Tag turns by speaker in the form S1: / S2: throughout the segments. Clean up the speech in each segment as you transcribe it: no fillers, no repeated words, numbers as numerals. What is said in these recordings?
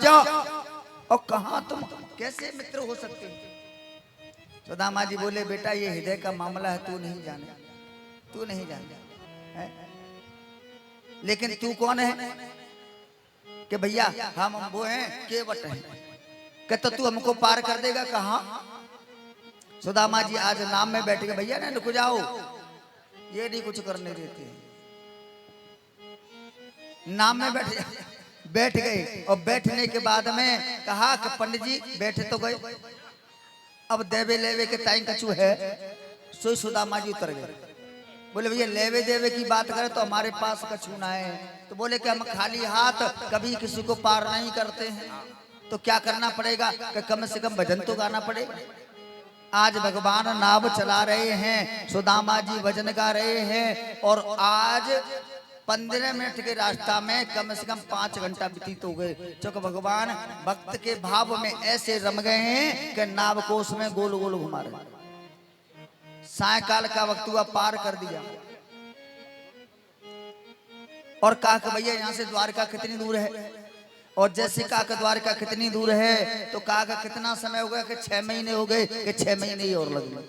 S1: जाओ। और कहाँ तुम कैसे मित्र हो सकते हो? सुदामा जी बोले बेटा ये हृदय का मामला है, तू नहीं जाने, तू नहीं जाने है? लेकिन तू कौन है कि भैया हम वो हैं केवट हैं, कहता तू हमको पार कर देगा? कहाँ? सुदामा जी आज नाम में बैठ गए, भैया ना रुक जाओ, ये नहीं कुछ करने देते। नाम में बैठ गए और बैठने के बाद में कहा कि पंडित जी बैठे तो गए, अब देवे लेवे के टाइम कछु है? सो सुदामा जी उतर गए। बोले भैया लेवे देवे की बात करें तो हमारे पास कछु ना है। तो बोले कि हम खाली हाथ कभी किसी को पार नहीं करते हैं, तो क्या करना पड़ेगा? कि कम से कम भजन तो गाना पड़ेगा। आज भगवान नाव चला रहे हैं, सुदामा जी भजन गा रहे हैं, और आज 15 मिनट के रास्ता में कम से कम 5 घंटा व्यतीत हो गए, क्योंकि भगवान भक्त के भाव में ऐसे रम गए हैं कि नाव को उसमें गोल गोल घुमा रहे। सायकाल का वक्त हुआ, पार कर दिया और कहा कि भैया यहाँ से द्वारका कितनी दूर है? और जैसे कहा कि द्वारका कितनी दूर है तो कहा कि कितना समय हो गया? कि 6 महीने हो गए। कि 6 महीने ही और लगेंगे।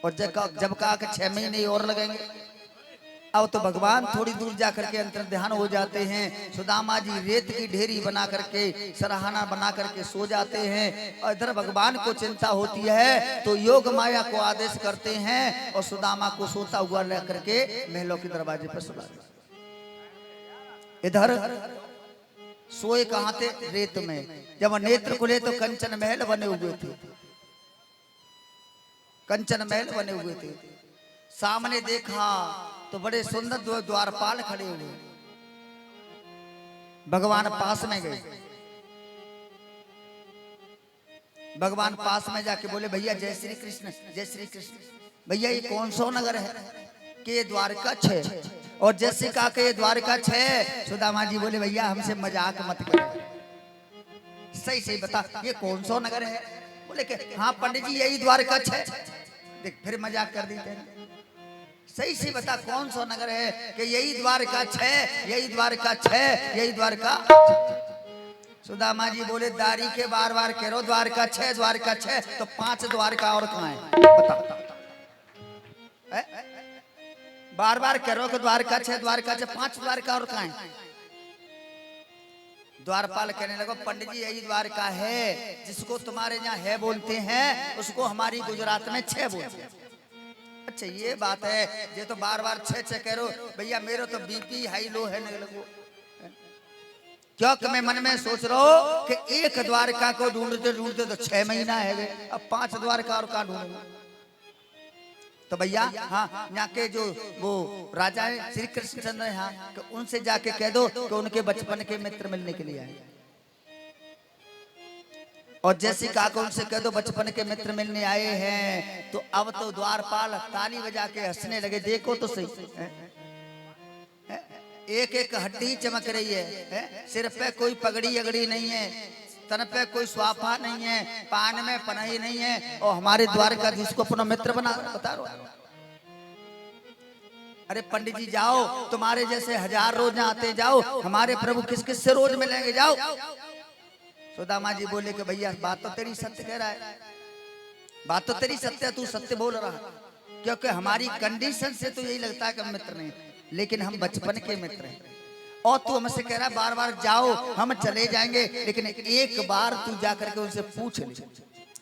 S1: और जब कहा कि 6 महीने ही और लगेंगे, अब तो भगवान थोड़ी दूर जाकर के अंतर ध्यान हो जाते हैं। सुदामा जी रेत की ढेरी बना करके, सराहना बना करके सो जाते हैं, और इधर भगवान को चिंता होती है तो योग माया को आदेश करते हैं और सुदामा को सोता हुआ ले करके महलों के दरवाजे पर सुला। इधर सोए कहाँ थे? रेत में। जब नेत्र खुले तो कंचन महल बने हुए थे, कंचन महल बने हुए थे। सामने देखा तो बड़े सुंदर द्वारपाल खड़े हुए। भगवान पास में गए, भगवान पास में जाके बोले भैया जय श्री कृष्ण, जय श्री कृष्ण। भैया ये कौन सा नगर है? कि ये द्वारका 6। और जैसे कहा कि ये द्वारका 6। सुदामा जी बोले भैया हमसे मजाक मत करो, सही सही बता ये कौन सा नगर है? बोले कि हाँ पंडित जी यही द्वारका 6। देख फिर मजाक कर देते हैं, सही से बता कौन सा नगर है? कि यही द्वारका 6, यही द्वारका 6, यही द्वारका। सुदामा जी बोले दारी के बार बार कह रो द्वारका 6, द्वारका 6, तो 5 द्वारका और कहाँ है? बता बार बार कह रो कि द्वारका 6, द्वारका 6, 5 द्वारका और कहाँ है? द्वारपाल कहने लगा पंडित जी यही द्वारका है, जिसको तुम्हारे यहाँ है बोलते हैं उसको हमारी गुजरात में 6 बोलते हैं। अच्छा ये बात है, ये तो बार बार 6 कह रो। भैया मेरे तो बीपी हाई लो है नहीं लगो, क्योंकि मैं मन में सोच रहा हूँ कि एक द्वारका को ढूंढते ढूंढते तो 6 महीना है, अब 5 द्वारका और कहाँ ढूंढूंगा? तो भैया हाँ यहाँ के जो वो राजा है श्री कृष्णचंद्र है, हाँ तो उनसे जाके कह दो कि उनके बचपन के मित्र मिलने के लिए आए। और जैसे कहा उनसे कह दो बचपन के मित्र मिलने आए हैं। तो अब तो द्वारपाल ताली बजा के हंसने लगे। देखो तो सही, एक एक हड्डी चमक रही है, सिर पे कोई पगड़ी अगड़ी नहीं है, तन पे कोई स्वाफा नहीं है, पान में पनाही नहीं है, और हमारे द्वारकाधीश को अपना मित्र बना बता रहा। अरे पंडित जी जाओ, तुम्हारे जैसे 1000 रोज आते जाओ, हमारे प्रभु किस किस से रोज मिलेंगे, जाओ। सुदामा जी बोले कि भैया बात तो तेरी सत्य कह रहा है, बात तो तेरी सत्य है, तू सत्य बोल रहा, क्योंकि हमारी कंडीशन से तो यही लगता है कि हम मित्र नहीं, लेकिन हम बचपन के मित्र हैं। और तू हमसे कह रहा है बार बार जाओ, हम चले जाएंगे, लेकिन एक बार तू जाकर के उनसे पूछ ले,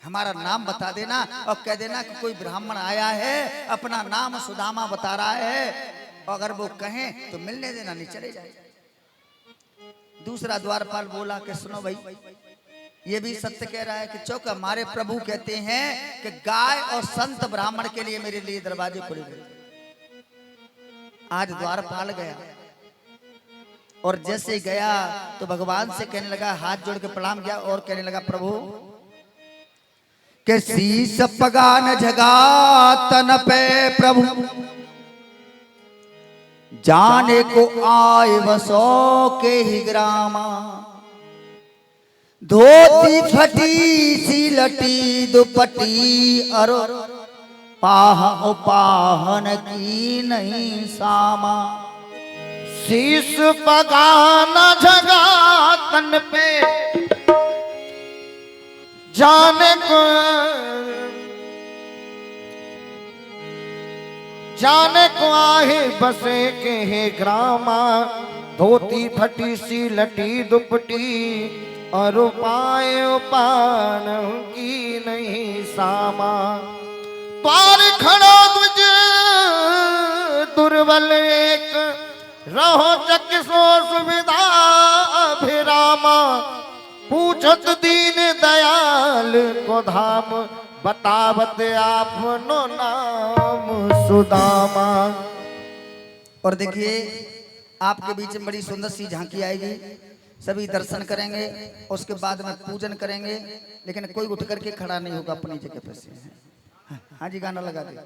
S1: हमारा नाम बता देना और कह देना कि कोई ब्राह्मण आया है, अपना नाम सुदामा बता रहा है, अगर वो कहें तो मिलने देना, नहीं चले जाए। दूसरा द्वारपाल बोला कि सुनो भाई, ये भी सत्य कह रहा है कि चौक हमारे प्रभु कहते हैं कि गाय और संत ब्राह्मण के लिए मेरे लिए दरवाजे खुले गए। आज द्वारपाल गया और जैसे गया तो भगवान से कहने लगा, हाथ जोड़ के प्रणाम किया और कहने लगा प्रभु के शीस पगान जगा तन पे प्रभु, जाने को आए बसो के ही ग्रामा, धोती फटी सी लटी दुपट्टी अरो पाह पाहन की नहीं सामा,
S2: शीश पगान जगा जाने को आहे बसे के हे ग्रामा, धोती फटी सी लटी दुपटी, और उपाय पान की नहीं सामा। द्वार खड़ो द्विज दुर्बल एक, रहो चक सो सुविधा अभिरामा। पूछत दीन दयाल को धाम, बतावत आपनो नाम सुदामा।
S1: और देखिए आपके बीच में बड़ी सुंदर सी झांकी आएगी, सभी दर्शन करेंगे, उसके बाद में पूजन करेंगे, लेकिन कोई उठ करके खड़ा नहीं होगा अपनी जगह पे से। हाँ जी, गाना लगा दे।